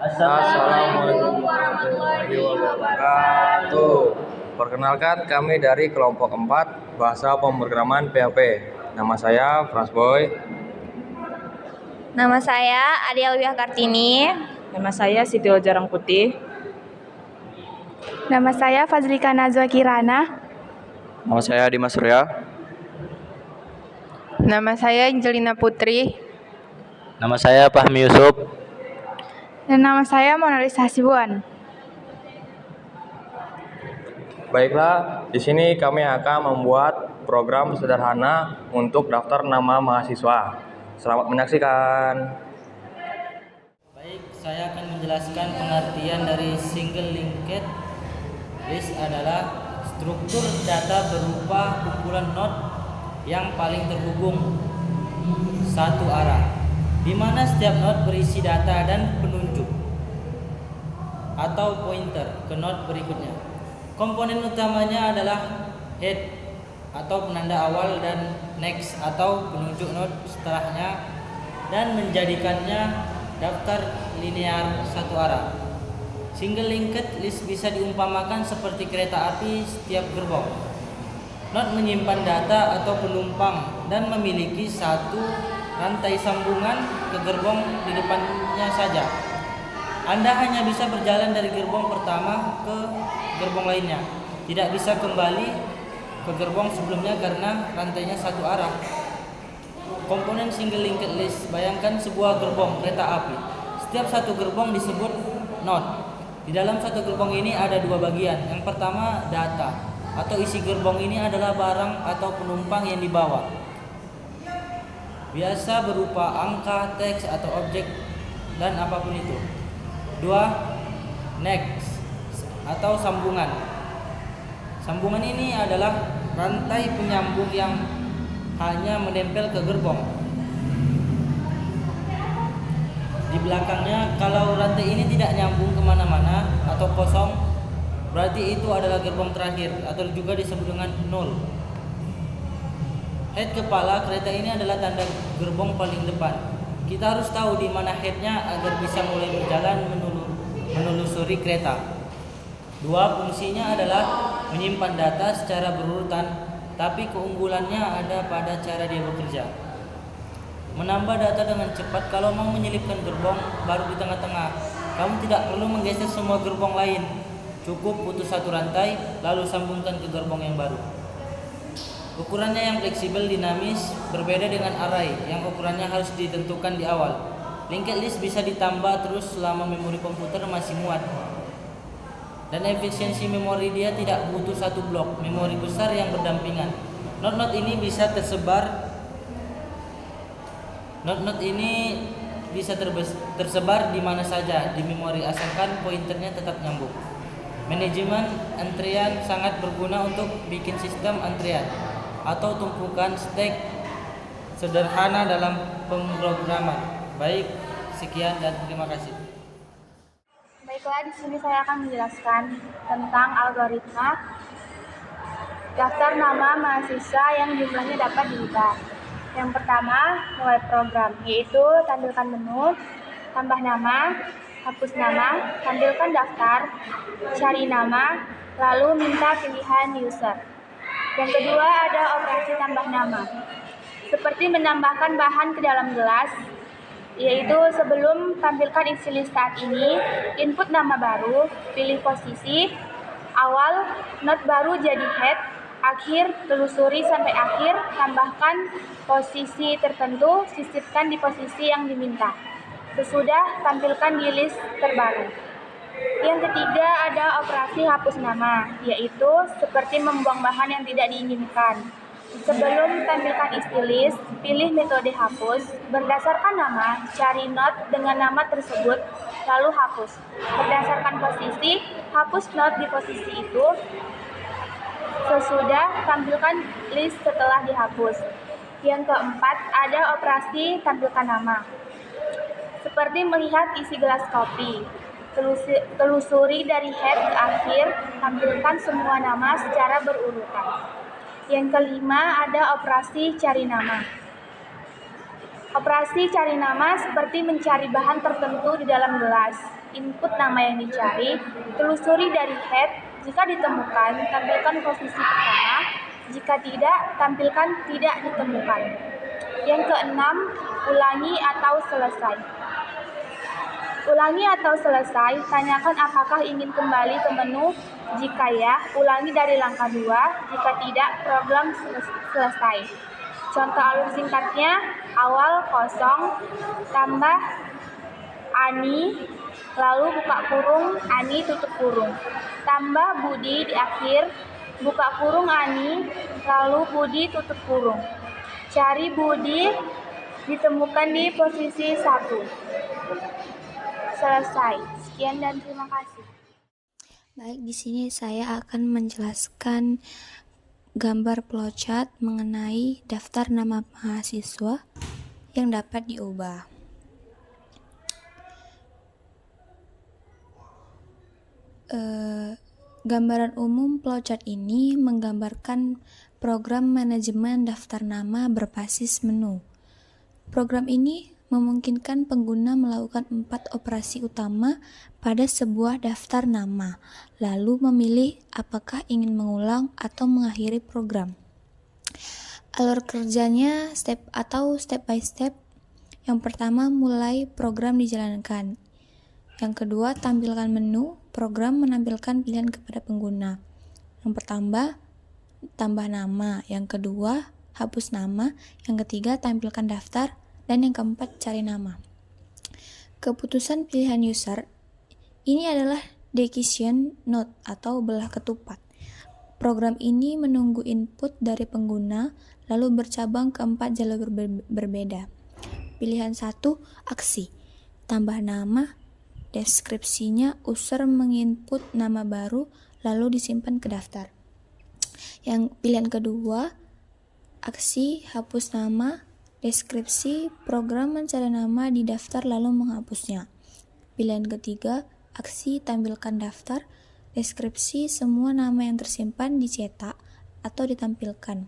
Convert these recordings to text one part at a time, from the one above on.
Assalamualaikum warahmatullahi wabarakatuh. Perkenalkan, kami dari kelompok 4 Bahasa Pemrograman PHP. Nama saya Frasboy. Nama saya Adia Alwiah Kartini. Nama saya Siti Jarang Putih. Nama saya Fazlika Nazwa Kirana. Nama saya Dimas Surya. Nama saya Angelina Putri. Nama saya Fahmi Yusuf. Dan nama saya Mona Lisa Hasibuan. Baiklah, di sini kami akan membuat program sederhana untuk daftar nama mahasiswa. Selamat menyaksikan. Baik, saya akan menjelaskan pengertian dari single linked list adalah struktur data berupa kumpulan node yang paling terhubung satu arah, di mana setiap node berisi data dan penunjuk atau pointer ke node berikutnya. Komponen utamanya adalah head atau penanda awal dan next atau penunjuk node setelahnya, dan menjadikannya daftar linear satu arah. Single linked list bisa diumpamakan seperti kereta api setiap gerbong. Node menyimpan data atau penumpang dan memiliki satu rantai sambungan ke gerbong di depannya saja. Anda hanya bisa berjalan dari gerbong pertama ke gerbong lainnya, tidak bisa kembali ke gerbong sebelumnya karena rantainya satu arah. Komponen single linked list, bayangkan sebuah gerbong kereta api. Setiap satu gerbong disebut node. Di dalam satu gerbong ini ada dua bagian. Yang pertama, data atau isi gerbong ini adalah barang atau penumpang yang dibawa, biasa berupa angka, teks, atau objek dan apapun itu. Dua, next atau sambungan. Sambungan ini adalah rantai penyambung yang hanya menempel ke gerbong. Di belakangnya, kalau rantai ini tidak nyambung kemana-mana atau kosong, berarti itu adalah gerbong terakhir atau juga disebut dengan nol. Head kepala kereta ini adalah tanda gerbong paling depan. Kita harus tahu di mana headnya agar bisa mulai berjalan menelusuri kereta. Dua, fungsinya adalah menyimpan data secara berurutan, tapi keunggulannya ada pada cara dia bekerja. Menambah data dengan cepat. Kalau mau menyelipkan gerbong baru di tengah-tengah, kamu tidak perlu menggeser semua gerbong lain. Cukup putus satu rantai, lalu sambungkan ke gerbong yang baru. Ukurannya yang fleksibel, dinamis, berbeda dengan array yang ukurannya harus ditentukan di awal. Linked list bisa ditambah terus selama memori komputer masih muat. Dan efisiensi memori dia tidak butuh satu blok memori besar yang berdampingan. Node-node ini bisa tersebar. Node-node ini bisa tersebar di mana saja di memori asalkan pointernya tetap nyambung. Manajemen antrian sangat berguna untuk bikin sistem antrian atau tumpukan stack sederhana dalam pemrograman. Baik, sekian dan terima kasih. Baiklah, di sini saya akan menjelaskan tentang algoritma daftar nama mahasiswa yang jumlahnya dapat diubah. Yang pertama, mulai program, yaitu tampilkan menu, tambah nama, hapus nama, tampilkan daftar, cari nama, lalu minta pilihan user. Yang kedua, ada operasi tambah nama, seperti menambahkan bahan ke dalam gelas, yaitu sebelum tampilkan isi list saat ini, input nama baru, pilih posisi, awal, node baru jadi head, akhir, telusuri sampai akhir, tambahkan posisi tertentu, sisipkan di posisi yang diminta. Sesudah, tampilkan di list terbaru. Yang ketiga, ada operasi hapus nama, yaitu seperti membuang bahan yang tidak diinginkan. Sebelum tampilkan isi list, pilih metode hapus. Berdasarkan nama, cari node dengan nama tersebut, lalu hapus. Berdasarkan posisi, hapus node di posisi itu. Sesudah, tampilkan list setelah dihapus. Yang keempat, ada operasi tampilkan nama, seperti melihat isi gelas kopi. Telusuri dari head ke akhir, tampilkan semua nama secara berurutan. Yang kelima, ada operasi cari nama. Operasi cari nama seperti mencari bahan tertentu di dalam gelas. input nama yang dicari, telusuri dari head. Jika ditemukan, tampilkan posisi pertama. Jika tidak, tampilkan tidak ditemukan. Yang keenam, ulangi atau selesai. Ulangi atau selesai, tanyakan apakah ingin kembali ke menu. Jika ya, ulangi dari langkah 2. Jika tidak, program selesai. Contoh alur singkatnya, awal kosong, tambah Ani, lalu buka kurung, Ani tutup kurung. Tambah Budi di akhir, buka kurung Ani, lalu Budi tutup kurung. Cari Budi, ditemukan di posisi 1. Selesai. Sekian dan terima kasih. Baik, di sini saya akan menjelaskan gambar flowchart mengenai daftar nama mahasiswa yang dapat diubah. Gambaran umum flowchart ini menggambarkan program manajemen daftar nama berbasis menu. Program ini memungkinkan pengguna melakukan 4 operasi utama pada sebuah daftar nama, lalu memilih apakah ingin mengulang atau mengakhiri program. Alur kerjanya step by step. Yang pertama, mulai program dijalankan. Yang kedua, tampilkan menu. Program menampilkan pilihan kepada pengguna. Yang pertama, tambah nama. Yang kedua, hapus nama. Yang ketiga, tampilkan daftar. Dan yang keempat, cari nama. Keputusan pilihan user ini adalah decision node atau belah ketupat. Program ini menunggu input dari pengguna lalu bercabang ke 4 jalur berbeda. Pilihan 1, aksi. Tambah nama, deskripsinya user menginput nama baru lalu disimpan ke daftar. Yang pilihan kedua, aksi, hapus nama, deskripsi, program mencari nama di daftar lalu menghapusnya. Pilihan ketiga, aksi, tampilkan daftar, deskripsi, semua nama yang tersimpan dicetak atau ditampilkan.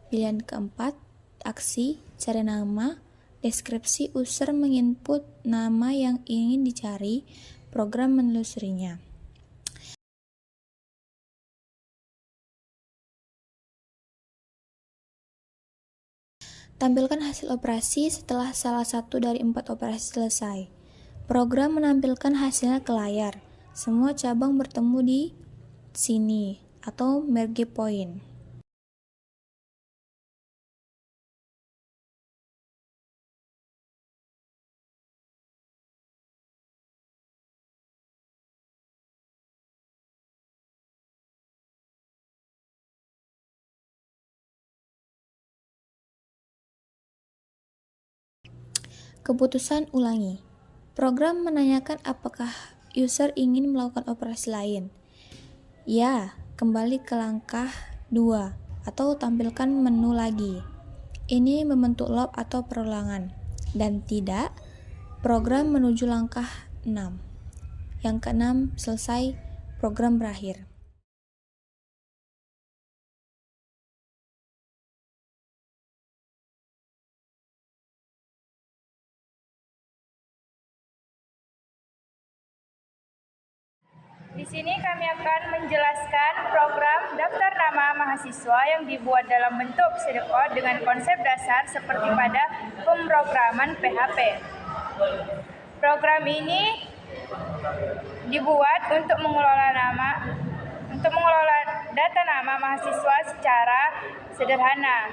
Pilihan keempat, aksi, cari nama, deskripsi, user menginput nama yang ingin dicari, program menelusurinya. Tampilkan hasil operasi setelah salah satu dari 4 operasi selesai. Program menampilkan hasilnya ke layar. Semua cabang bertemu di sini atau merge point. Keputusan ulangi. Program menanyakan apakah user ingin melakukan operasi lain. Ya, kembali ke langkah 2 atau tampilkan menu lagi. Ini membentuk loop atau perulangan. Dan tidak, program menuju langkah 6. Yang keenam, selesai, program berakhir. Di sini kami akan menjelaskan program daftar nama mahasiswa yang dibuat dalam bentuk pseudocode dengan konsep dasar seperti pada pemrograman PHP. Program ini dibuat untuk mengelola data nama mahasiswa secara sederhana.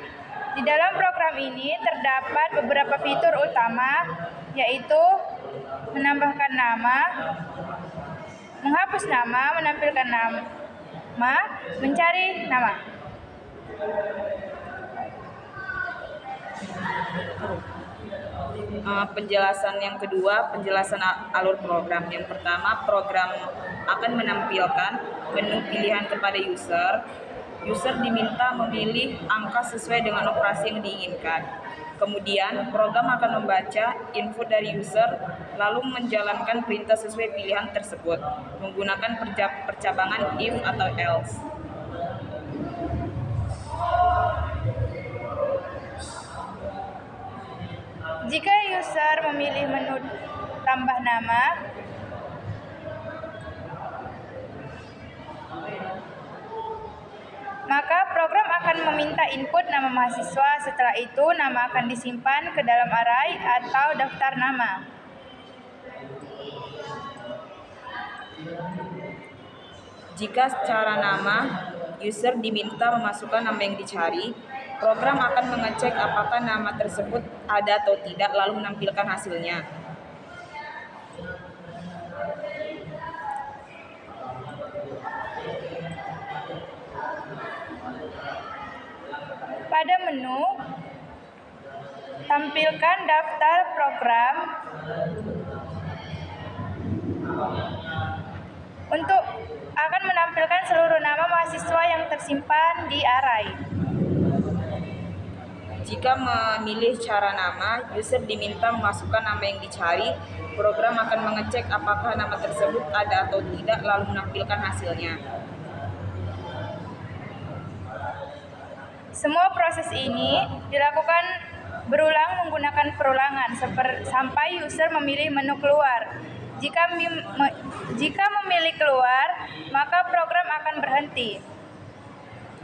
Di dalam program ini terdapat beberapa fitur utama, yaitu menambahkan nama, menghapus nama, menampilkan nama, mencari nama. Penjelasan yang kedua, penjelasan alur program. Yang pertama, program akan menampilkan menu pilihan kepada user. User diminta memilih angka sesuai dengan operasi yang diinginkan. Kemudian, program akan membaca input dari user, lalu menjalankan perintah sesuai pilihan tersebut, menggunakan percabangan if atau else. Jika user memilih menu tambah nama, input nama mahasiswa. Setelah itu, nama akan disimpan ke dalam array atau daftar nama. Jika secara nama, user diminta memasukkan nama yang dicari, program akan mengecek apakah nama tersebut ada atau tidak, lalu menampilkan hasilnya. Pada menu, tampilkan daftar program. Untuk akan menampilkan seluruh nama mahasiswa yang tersimpan di array. Jika memilih cara nama, user diminta memasukkan nama yang dicari, program akan mengecek apakah nama tersebut ada atau tidak, lalu menampilkan hasilnya. Semua proses ini dilakukan berulang menggunakan perulangan sampai user memilih menu keluar. Jika memilih keluar, maka program akan berhenti.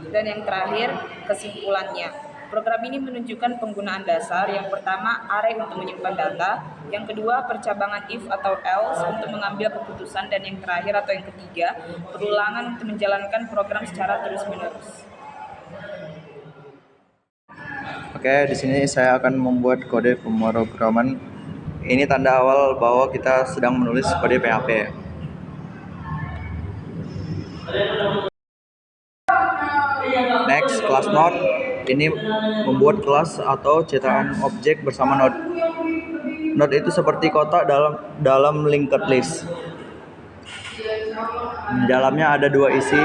Dan yang terakhir, kesimpulannya. Program ini menunjukkan penggunaan dasar. Yang pertama, array untuk menyimpan data. Yang kedua, percabangan if atau else untuk mengambil keputusan. Dan yang terakhir atau yang ketiga, perulangan untuk menjalankan program secara terus-menerus. Oke, di sini saya akan membuat kode pemrograman. Ini tanda awal bahwa kita sedang menulis kode PHP. Next, class node. Ini membuat kelas atau cetakan objek bersama node. Node itu seperti kotak dalam linked list. Di dalamnya ada dua isi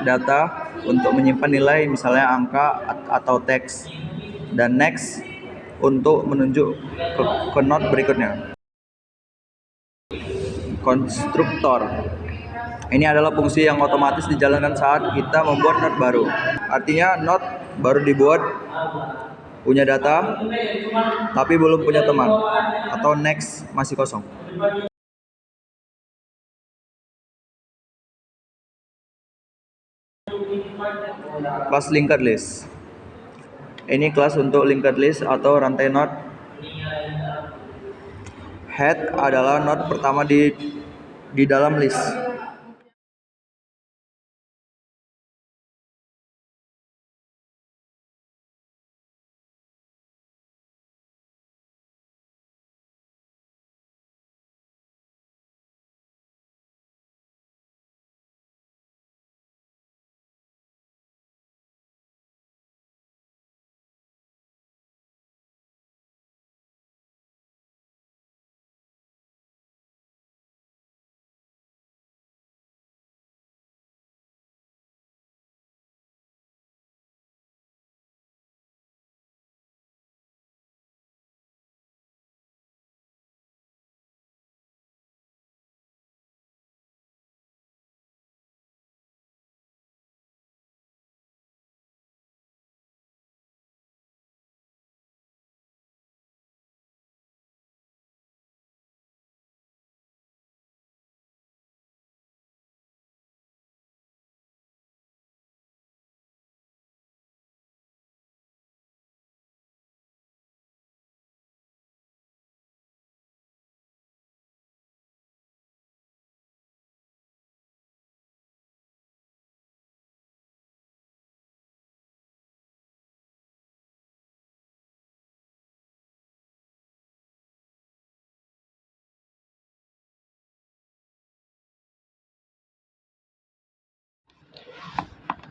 data untuk menyimpan nilai, misalnya angka atau teks. Dan next untuk menunjuk ke node berikutnya. Konstruktor. Ini adalah fungsi yang otomatis dijalankan saat kita membuat node baru. Artinya node baru dibuat, punya data, tapi belum punya teman. Atau next masih kosong. Kelas linked list. Ini kelas untuk linked list atau rantai node. Head adalah node pertama di dalam list.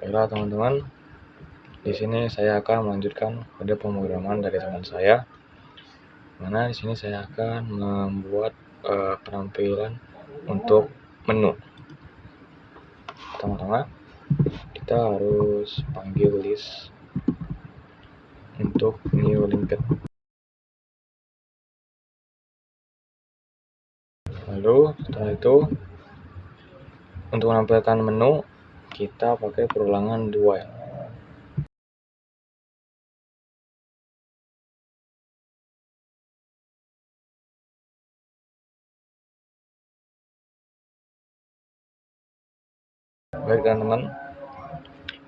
Baiklah teman-teman, di sini saya akan melanjutkan kode pemrograman dari teman saya. Mana di sini saya akan membuat penampilan untuk menu. Pertama-tama kita harus panggil list untuk new linked. Lalu setelah itu untuk menampilkan menu kita pakai perulangan do while. Baik teman-teman,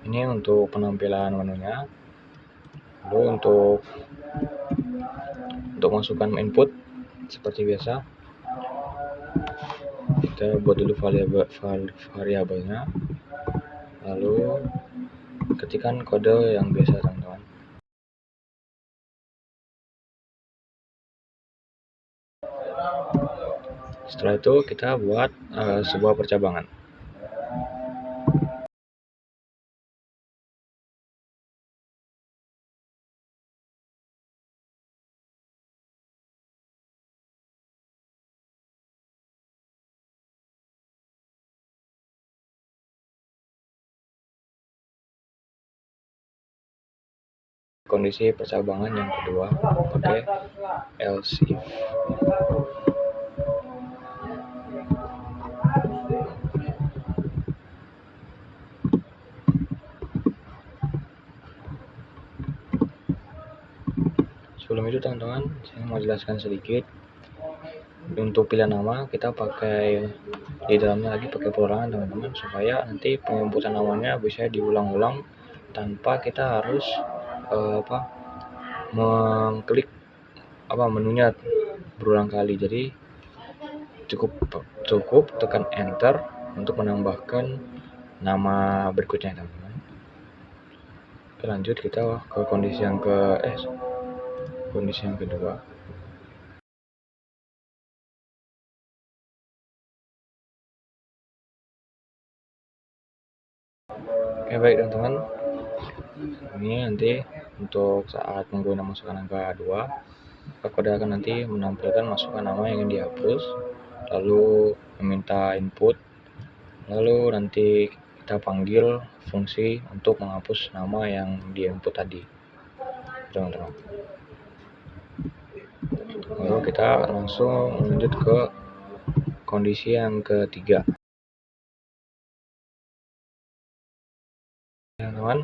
ini untuk penampilan menunya. Lalu untuk masukkan input seperti biasa, kita buat dulu variabelnya, lalu ketikkan kode yang biasa, teman-teman. Setelah itu kita buat sebuah percabangan. Kondisi percabangan yang kedua pakai else if. Sebelum itu, teman-teman, saya mau jelaskan sedikit. Untuk pilihan nama kita pakai di dalamnya lagi pakai perorangan, teman-teman, supaya nanti penginputan namanya bisa diulang-ulang tanpa kita harus mengklik menunya berulang kali. Jadi cukup tekan enter untuk menambahkan nama berikutnya, teman-teman. Oke, lanjut kita ke kondisi yang kedua. Oke, baik, teman-teman. Ini nanti untuk saat pengguna masukkan angka 2, kode akan nanti menampilkan masukkan nama yang ingin dihapus, lalu meminta input, lalu nanti kita panggil fungsi untuk menghapus nama yang di-input tadi, teman-teman. Lalu kita langsung lanjut ke kondisi yang ketiga. Teman-teman,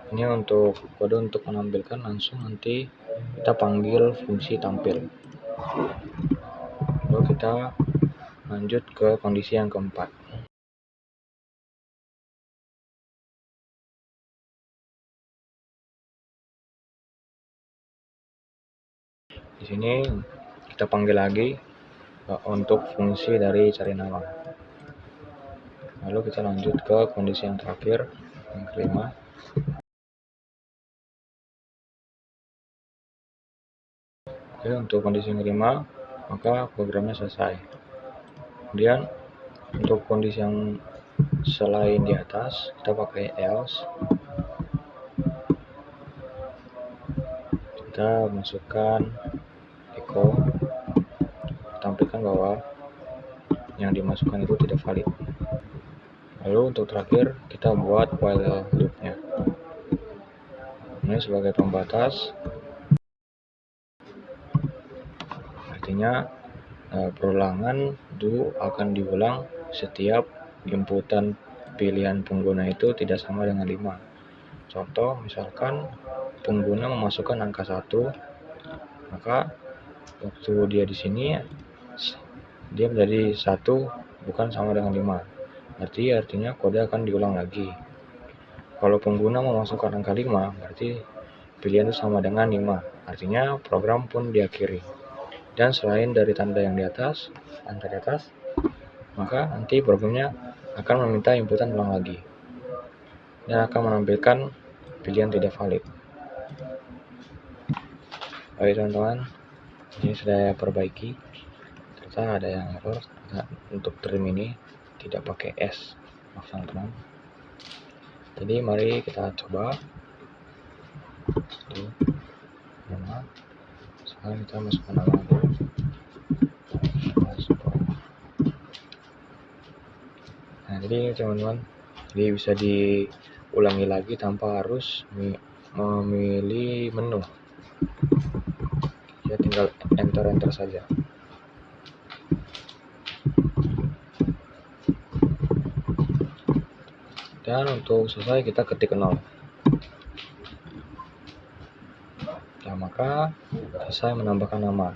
ini untuk kode untuk menampilkan langsung nanti kita panggil fungsi tampil. Lalu kita lanjut ke kondisi yang keempat. Di sini kita panggil lagi untuk fungsi dari cari nama. Lalu kita lanjut ke kondisi yang terakhir, yang kelima. Oke, untuk kondisi yang kelima, maka programnya selesai. Kemudian untuk kondisi yang selain di atas, kita pakai else. Kita masukkan echo, tampilkan bahwa yang dimasukkan itu tidak valid. Lalu untuk terakhir kita buat while loop-nya. Ini sebagai pembatas, artinya perulangan do akan diulang setiap inputan pilihan pengguna itu tidak sama dengan 5. Contoh, misalkan pengguna memasukkan angka 1, maka waktu dia di sini dia menjadi 1 bukan sama dengan 5. Artinya kode akan diulang lagi. Kalau pengguna memasukkan angka 5, berarti pilihan itu sama dengan 5. Artinya program pun diakhiri. Dan selain dari tanda yang di atas, maka nanti programnya akan meminta inputan ulang lagi dan akan menampilkan pilihan tidak valid. Baik, teman-teman, ini sudah perbaiki. Ternyata ada yang error untuk trim ini tidak pakai S. Maaf, teman-teman. Jadi mari kita coba. Sekarang kita masukkan nama dulu. Nah, jadi teman-teman, jadi bisa diulangi lagi tanpa harus memilih menu. Ya, tinggal enter saja. Dan untuk selesai kita ketik 0. Nah, maka selesai menambahkan nama.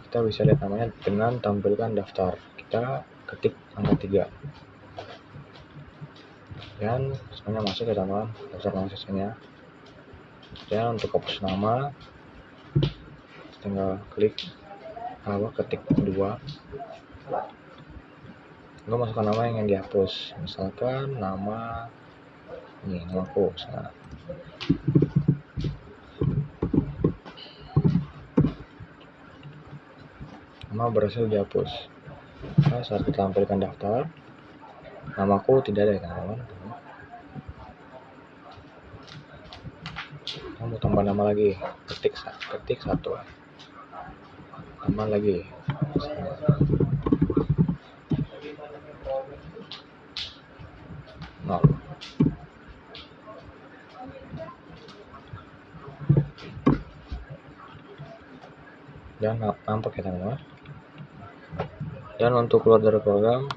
Kita bisa lihat namanya dengan tampilkan daftar. Kita ketik angka 3. Dan semuanya masuk ya, teman-teman, daftar mahasiswanya. Dan untuk hapus nama, tinggal klik ketik 2, lalu masukkan nama yang ingin dihapus. Misalkan nama ini, namaku. Nama berhasil dihapus. Nah, saat kita tampilkan daftar, namaku tidak ada ya teman-teman. Kamu tambah nama lagi, ketik 1, tambah lagi 0. Dan nampak ya teman-teman. Dan untuk keluar dari program,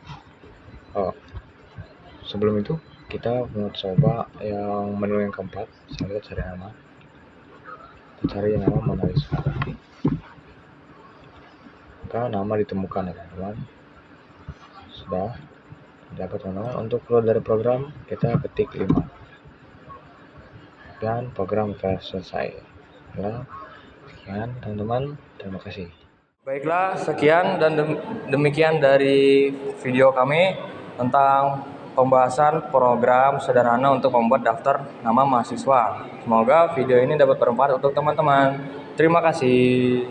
sebelum itu kita mau coba yang menu yang keempat. Saya lihat cari nama. Kita cari nama Mona Lisa. Maka nama ditemukan ya teman-teman. Sudah dapat teman-teman. Untuk keluar dari program kita ketik 5 dan program telah selesai. Ya, sekian teman-teman, terima kasih. Baiklah, sekian dan demikian dari video kami tentang pembahasan program sederhana untuk membuat daftar nama mahasiswa. Semoga video ini dapat bermanfaat untuk teman-teman. Terima kasih.